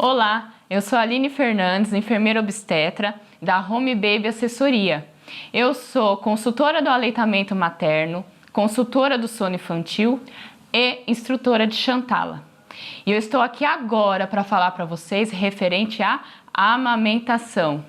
Olá, eu sou a Aline Fernandes, enfermeira obstetra da Home Baby Assessoria. Eu sou consultora do aleitamento materno, consultora do sono infantil e instrutora de Chantala. E eu estou aqui agora para falar para vocês referente à amamentação.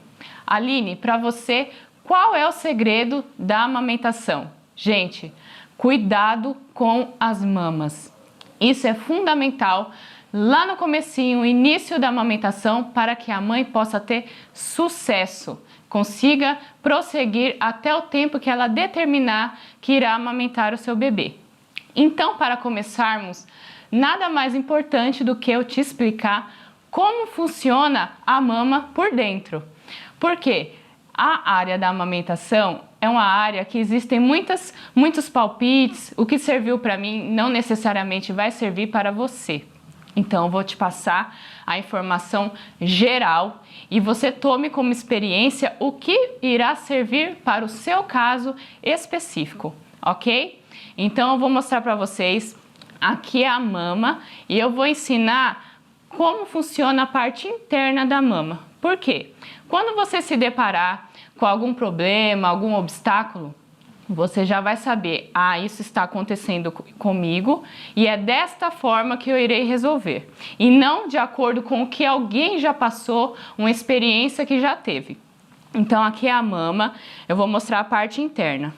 Aline, para você, qual é o segredo da amamentação? Gente, cuidado com as mamas. Isso é fundamental lá no comecinho, início da amamentação, para que a mãe possa ter sucesso, consiga prosseguir até o tempo que ela determinar que irá amamentar o seu bebê. Então, para começarmos, nada mais importante do que eu te explicar como funciona a mama por dentro. Porque a área da amamentação é uma área que existem muitos palpites. O que serviu para mim não necessariamente vai servir para você. Então, eu vou te passar a informação geral e você tome como experiência o que irá servir para o seu caso específico, ok? Então, eu vou mostrar para vocês aqui a mama e eu vou ensinar como funciona a parte interna da mama. Por quê? Quando você se deparar com algum problema, algum obstáculo, você já vai saber, isso está acontecendo comigo e é desta forma que eu irei resolver. E não de acordo com o que alguém já passou, uma experiência que já teve. Então, aqui é a mama, eu vou mostrar a parte interna.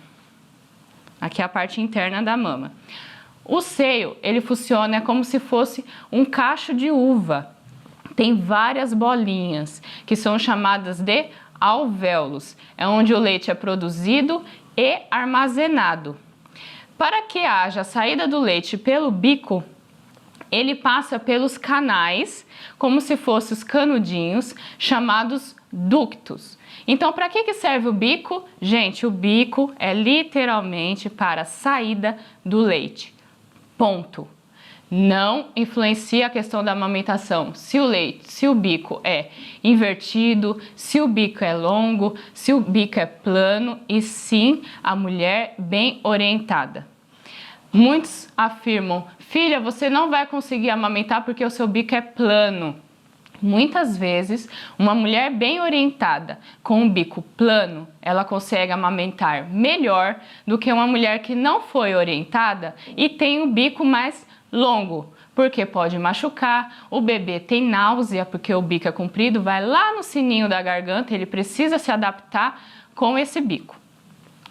Aqui é a parte interna da mama. O seio, ele funciona como se fosse um cacho de uva. Tem várias bolinhas, que são chamadas de alvéolos. É onde o leite é produzido e armazenado. Para que haja a saída do leite pelo bico, ele passa pelos canais, como se fossem os canudinhos, chamados ductos. Então, para que serve o bico? Gente, o bico é literalmente para a saída do leite. Ponto. Não influencia a questão da amamentação. Se o bico é invertido, se o bico é longo, se o bico é plano, e sim a mulher bem orientada. Muitos afirmam, filha, você não vai conseguir amamentar porque o seu bico é plano. Muitas vezes, uma mulher bem orientada, com um bico plano, ela consegue amamentar melhor do que uma mulher que não foi orientada e tem um bico mais longo, porque pode machucar, o bebê tem náusea, porque o bico é comprido, vai lá no sininho da garganta, ele precisa se adaptar com esse bico.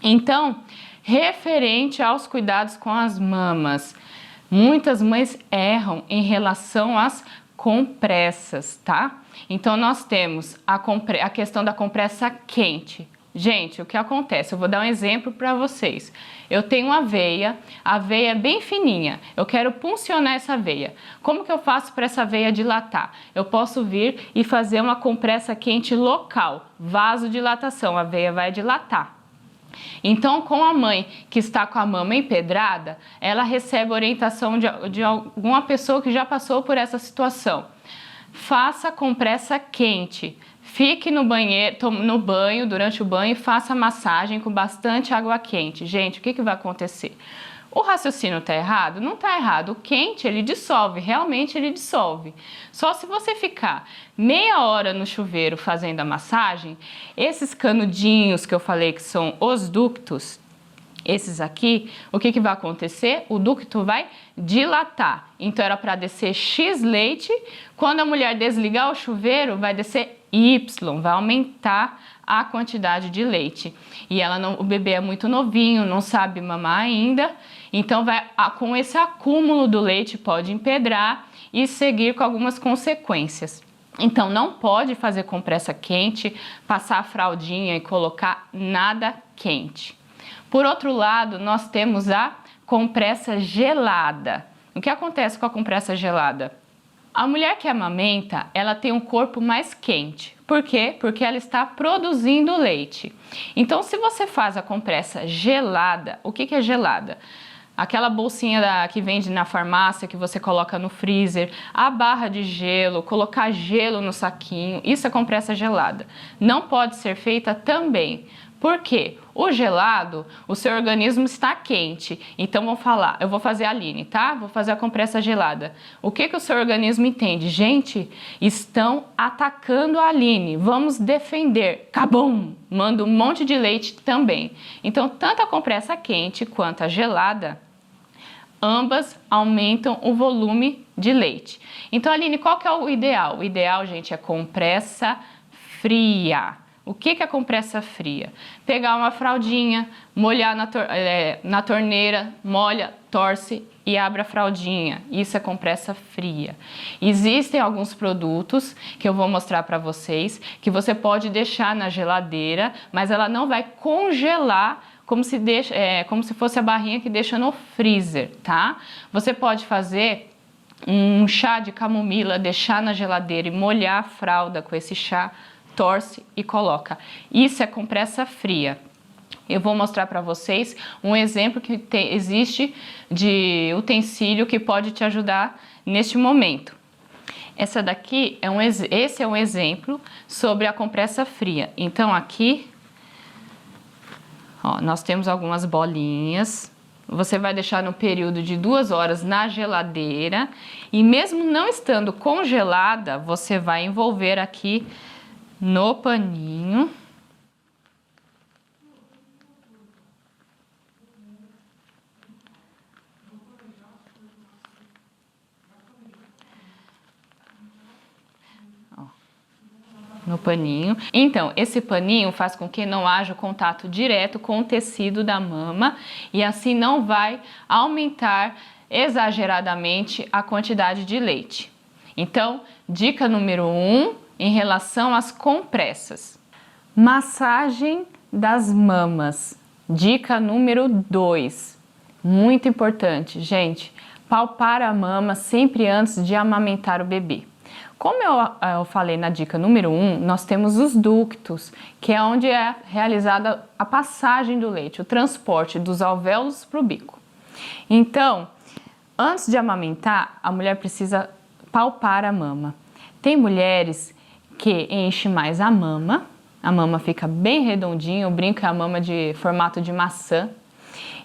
Então, referente aos cuidados com as mamas, muitas mães erram em relação às compressas, tá? Então, nós temos a questão da compressa quente. Gente, o que acontece? Eu vou dar um exemplo para vocês. Eu tenho uma veia, a veia é bem fininha, eu quero puncionar essa veia. Como que eu faço para essa veia dilatar? Eu posso vir e fazer uma compressa quente local, vasodilatação, a veia vai dilatar. Então, com a mãe que está com a mama empedrada, ela recebe orientação de alguma pessoa que já passou por essa situação. Faça compressa quente. Fique no banho, durante o banho, e faça massagem com bastante água quente. Gente, o que vai acontecer? O raciocínio está errado? Não está errado. O quente, ele dissolve, realmente ele dissolve. Só se você ficar meia hora no chuveiro fazendo a massagem, esses canudinhos que eu falei que são os ductos, esses aqui, o que vai acontecer? O ducto vai dilatar. Então, era para descer X leite. Quando a mulher desligar o chuveiro, vai descer Y, vai aumentar a quantidade de leite. E o bebê é muito novinho, não sabe mamar ainda. Então, com esse acúmulo do leite, pode empedrar e seguir com algumas consequências. Então, não pode fazer compressa quente, passar a fraldinha e colocar nada quente. Por outro lado, nós temos a compressa gelada. O que acontece com a compressa gelada? A mulher que amamenta, ela tem um corpo mais quente. Por quê? Porque ela está produzindo leite. Então, se você faz a compressa gelada, o que é gelada? Aquela bolsinha que vende na farmácia, que você coloca no freezer, a barra de gelo, colocar gelo no saquinho, isso é compressa gelada. Não pode ser feita também. Por quê? O gelado, o seu organismo está quente. Então eu vou fazer a Aline, tá? Vou fazer a compressa gelada. O que o seu organismo entende? Gente, estão atacando a Aline. Vamos defender. Cabum! Manda um monte de leite também. Então, tanto a compressa quente quanto a gelada, ambas aumentam o volume de leite. Então, Aline, qual que é o ideal? O ideal, gente, é compressa fria. O que é compressa fria? Pegar uma fraldinha, molhar na torneira, molha, torce e abre a fraldinha. Isso é compressa fria. Existem alguns produtos que eu vou mostrar para vocês que você pode deixar na geladeira, mas ela não vai congelar como se fosse a barrinha que deixa no freezer, tá? Você pode fazer um chá de camomila, deixar na geladeira e molhar a fralda com esse chá, torce e coloca. Isso é compressa fria. Eu vou mostrar para vocês um exemplo que existe de utensílio que pode te ajudar neste momento. Esse é um exemplo sobre a compressa fria. Então aqui, ó, nós temos algumas bolinhas. Você vai deixar no período de 2 horas na geladeira e mesmo não estando congelada, você vai envolver aqui no paninho. Ó, no paninho. Então, esse paninho faz com que não haja contato direto com o tecido da mama e assim não vai aumentar exageradamente a quantidade de leite. Então, dica número 1, em relação às compressas. Massagem das mamas. Dica número 2. Muito importante, gente. Palpar a mama sempre antes de amamentar o bebê. Como eu falei na dica número 1, nós temos os ductos, que é onde é realizada a passagem do leite, o transporte dos alvéolos para o bico. Então, antes de amamentar, a mulher precisa palpar a mama. Tem mulheres que enche mais a mama fica bem redondinha, eu brinco que é a mama de formato de maçã.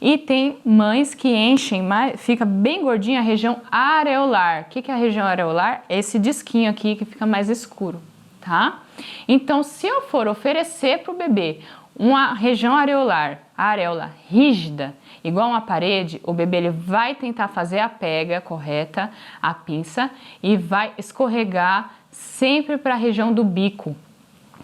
E tem mães que enchem mais, fica bem gordinha a região areolar. O que é a região areolar? É esse disquinho aqui que fica mais escuro, tá? Então, se eu for oferecer para o bebê uma região areolar, a areola rígida, igual uma parede, o bebê ele vai tentar fazer a pega correta, a pinça, e vai escorregar sempre para a região do bico.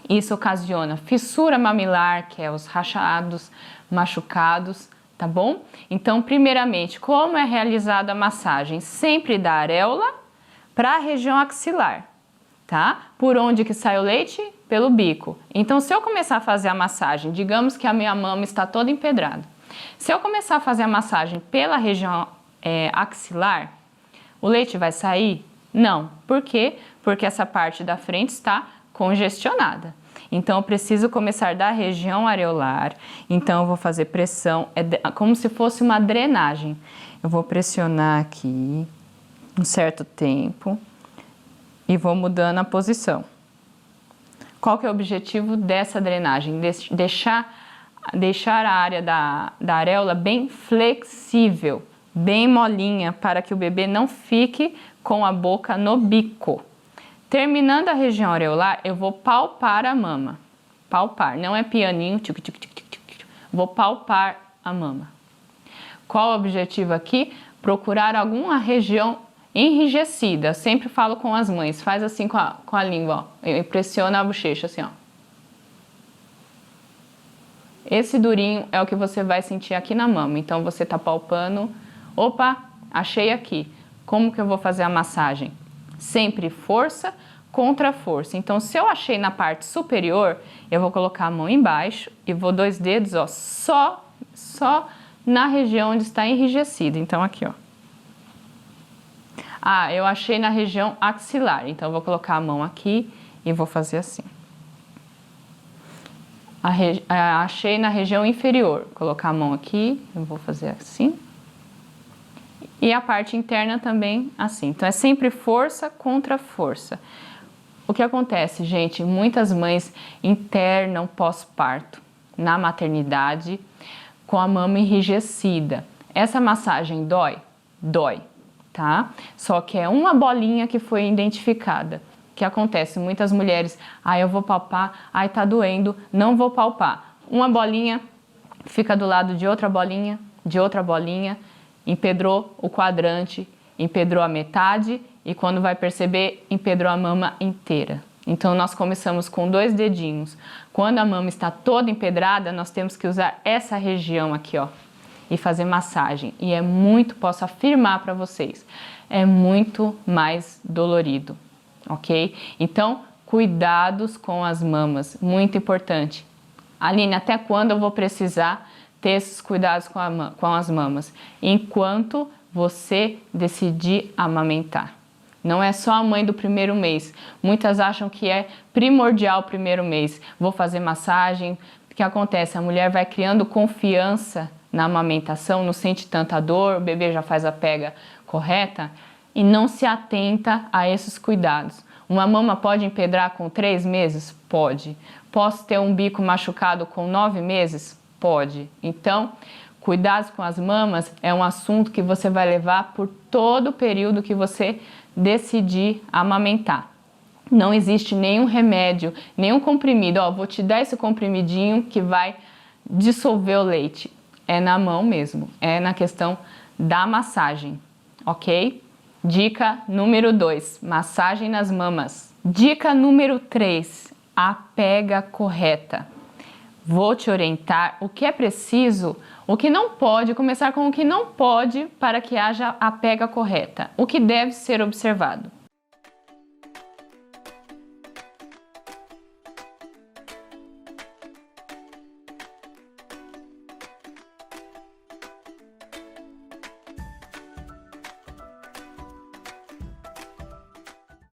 Isso ocasiona fissura mamilar, que é os rachados, machucados, tá bom? Então, primeiramente, como é realizada a massagem? Sempre da areola para a região axilar, tá? Por onde que sai o leite? Pelo bico. Então, se eu começar a fazer a massagem, digamos que a minha mama está toda empedrada. Se eu começar a fazer a massagem pela região axilar, o leite vai sair? Não. Por quê? Porque essa parte da frente está congestionada. Então, eu preciso começar da região areolar. Então, eu vou fazer pressão, como se fosse uma drenagem. Eu vou pressionar aqui um certo tempo e vou mudando a posição. Qual que é o objetivo dessa drenagem? Deixar a área da areola bem flexível, bem molinha, para que o bebê não fique com a boca no bico. Terminando a região areolar, eu vou palpar a mama. Palpar, não é pianinho, tic, tic, tic, tic, tic. Vou palpar a mama. Qual o objetivo aqui? Procurar alguma região enrijecida. Eu sempre falo com as mães, faz assim com a língua, ó. Pressiona a bochecha assim, ó. Esse durinho é o que você vai sentir aqui na mama. Então, você tá palpando. Opa, achei aqui. Como que eu vou fazer a massagem? Sempre força contra força. Então, se eu achei na parte superior, eu vou colocar a mão embaixo e vou 2 dedos, ó, só na região onde está enrijecido. Então, aqui, ó. Ah, eu achei na região axilar. Então, eu vou colocar a mão aqui e vou fazer assim. Achei na região inferior. Colocar a mão aqui, eu vou fazer assim. E a parte interna também assim. Então, é sempre força contra força. O que acontece, gente? Muitas mães internam pós-parto. na maternidade com a mama enrijecida. Essa massagem dói? Dói, tá? Só que é uma bolinha que foi identificada. O que acontece? Muitas mulheres, eu vou palpar, tá doendo, não vou palpar. Uma bolinha fica do lado de outra bolinha, empedrou o quadrante, empedrou a metade e quando vai perceber, empedrou a mama inteira. Então nós começamos com 2 dedinhos. Quando a mama está toda empedrada, nós temos que usar essa região aqui, ó, e fazer massagem. E posso afirmar para vocês, é muito mais dolorido, ok? Então, cuidados com as mamas, muito importante. Aline, até quando eu vou precisar ter esses cuidados com as mamas? Enquanto você decidir amamentar. Não é só a mãe do primeiro mês. Muitas acham que é primordial o primeiro mês. Vou fazer massagem. O que acontece? A mulher vai criando confiança na amamentação, não sente tanta dor, o bebê já faz a pega correta e não se atenta a esses cuidados. Uma mama pode empedrar com 3 meses? Pode. Posso ter um bico machucado com 9 meses? Pode. Então, cuidados com as mamas é um assunto que você vai levar por todo o período que você decidir amamentar. Não existe nenhum remédio, nenhum comprimido. Vou te dar esse comprimidinho que vai dissolver o leite. É na mão mesmo, é na questão da massagem, ok? Dica número 2, massagem nas mamas. Dica número 3, a pega correta. Vou te orientar o que é preciso, o que não pode, começar com o que não pode para que haja a pega correta. O que deve ser observado.